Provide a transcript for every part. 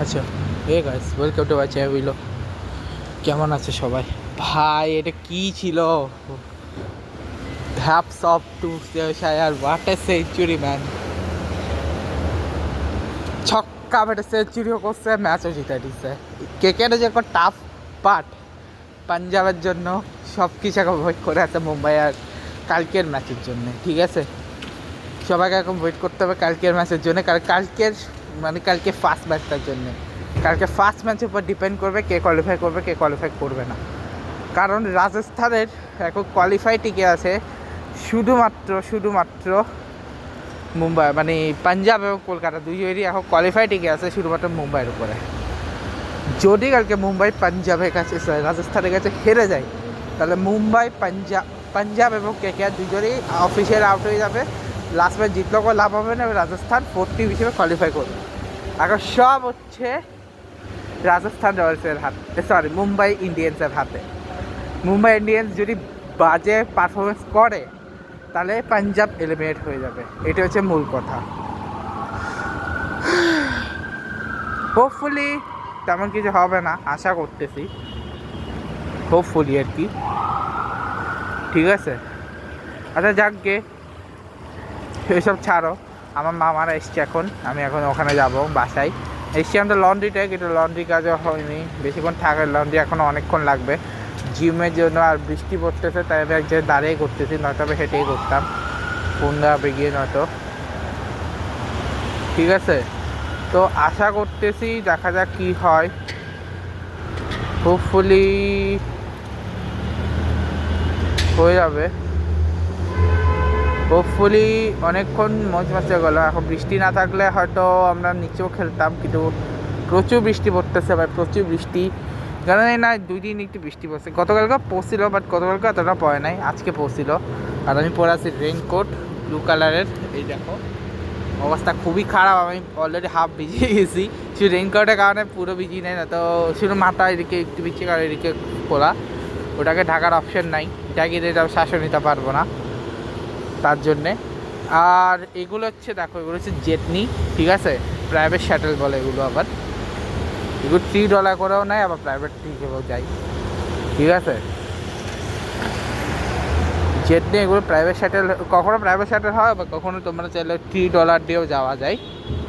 আচ্ছা, hey guys, welcome to my channel. কেমন আছে সবাই? ভাই এটা কি ছিল? Hats off to share, what a century man! ছক্কা মেরে সেঞ্চুরিও করছে, ম্যাচও জিতে দিচ্ছে। ক্রিকেটে যে একটা টাফ পার্ট পাঞ্জাবের জন্য সব কিছু এখন ওয়েট করে আছে মুম্বাই আর কালকের ম্যাচের জন্য। ঠিক আছে, সবাইকে এখন ওয়েট করতে হবে কালকের ম্যাচের জন্য, কারণ কালকে ফার্স্ট ম্যাচটার জন্য। কালকে ফার্স্ট ম্যাচের উপর ডিপেন্ড করবে কে কোয়ালিফাই করবে, কে কোয়ালিফাই করবে না। কারণ রাজস্থানের এখন কোয়ালিফাই টিকে আছে শুধুমাত্র মুম্বাই, মানে পাঞ্জাব এবং কলকাতা দুইয়েরই এখন কোয়ালিফাই টিকে আছে শুধুমাত্র মুম্বাইয়ের উপরে। যদি কালকে মুম্বাই পাঞ্জাবের কাছে, রাজস্থানের কাছে হেরে যায়, তাহলে মুম্বাই পাঞ্জাব এবং কেকেআর দুজনেই অফিসিয়াল আউট হয়ে যাবে। লাস্ট ম্যাচ জিতলেও কোনো লাভ হবে না, রাজস্থান 4th টিম হিসেবে কোয়ালিফাই করবে। এখন সব হচ্ছে রাজস্থান রয়্যালসের হাতে, মুম্বাই ইন্ডিয়ান্সের হাতে। মুম্বাই ইন্ডিয়ান্স যদি বাজে পারফরমেন্স করে তাহলে পাঞ্জাব এলিমিনেট হয়ে যাবে, এটা হচ্ছে মূল কথা। হোপফুলি তেমন কিছু হবে না, আশা করতেছি, হোপফুলি আর কি। ঠিক আছে, আচ্ছা যাক গে, এসব ছাড়ো। আমার মামারা এসছে এখন, আমি এখন ওখানে যাব বাসায়। এসছি আমাদের লন্ড্রিটা, কিন্তু লন্ড্রি কাজও হয়নি, বেশিক্ষণ থাকে লন্ড্রি, এখনও অনেকক্ষণ লাগবে জিমের জন্য। আর বৃষ্টি পড়তেছে, তাই আমি এক জায়গায় দাঁড়িয়ে করতেছি, নয়তো আমি হেঁটেই করতাম কোনটা বেগিয়ে নয়তো। ঠিক আছে, তো আশা করতেছি দেখা যাক কী হয়। হোপফুলি হয়ে যাবে, হোপফুলি। অনেকক্ষণ মজ মাসে গেলো, এখন বৃষ্টি না থাকলে হয়তো আমরা নিচেও খেলতাম, কিন্তু প্রচুর বৃষ্টি পড়তেছে ভাই, প্রচুর বৃষ্টি। কারণ এই না 2 দিন একটু বৃষ্টি পড়ছে, গতকালকে পড়ছিল, বাট গতকালকে অতটা পড়ে নাই, আজকে পড়ছিল। আর আমি পরে আছি রেইনকোট ব্লু কালারের, এই দেখো অবস্থা খুবই খারাপ, আমি অলরেডি হাফ ভিজিয়ে গেছি। শুধু রেইনকোটের কারণে পুরো ভিজি নেই, না তো শুধু মাথা এদিকে একটু ভিজছে, কারণ এদিকে খোলা, ওটাকে ঢাকার অপশন নাই, ঢাকিয়ে দিয়ে শ্বাসও নিতে পারবো না তার জন্যে। আর এগুলো হচ্ছে দেখো, এগুলো হচ্ছে জেটনি, ঠিক আছে, প্রাইভেট শাটেল বলে এগুলো। আবার এগুলো $3 করেও নেয়, আবার প্রাইভেট হিসেবেও যায়। ঠিক আছে, জেটনি এগুলো প্রাইভেট শাটেল, কখনো প্রাইভেট শাটেল হয়, বা কখনো তোমরা চাইলে $3 দিয়েও যাওয়া যায়,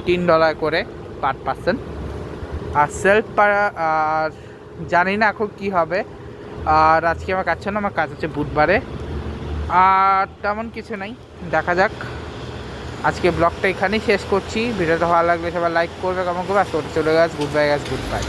$3 করে পার পার্সন। আর আর জানি না এখন কী হবে। আর আজকে আমার কাজ ছিল না, আমার কাজ হচ্ছে বুধবারে। আর তেমন কিছু নাই, দেখা যাক। আজকে ব্লগটা এখানেই শেষ করছি। ভিডিওটা ভালো লাগলে সবাই লাইক করবে, কমেন্ট করবে। আর চলে গেছে, good bye guys, good bye.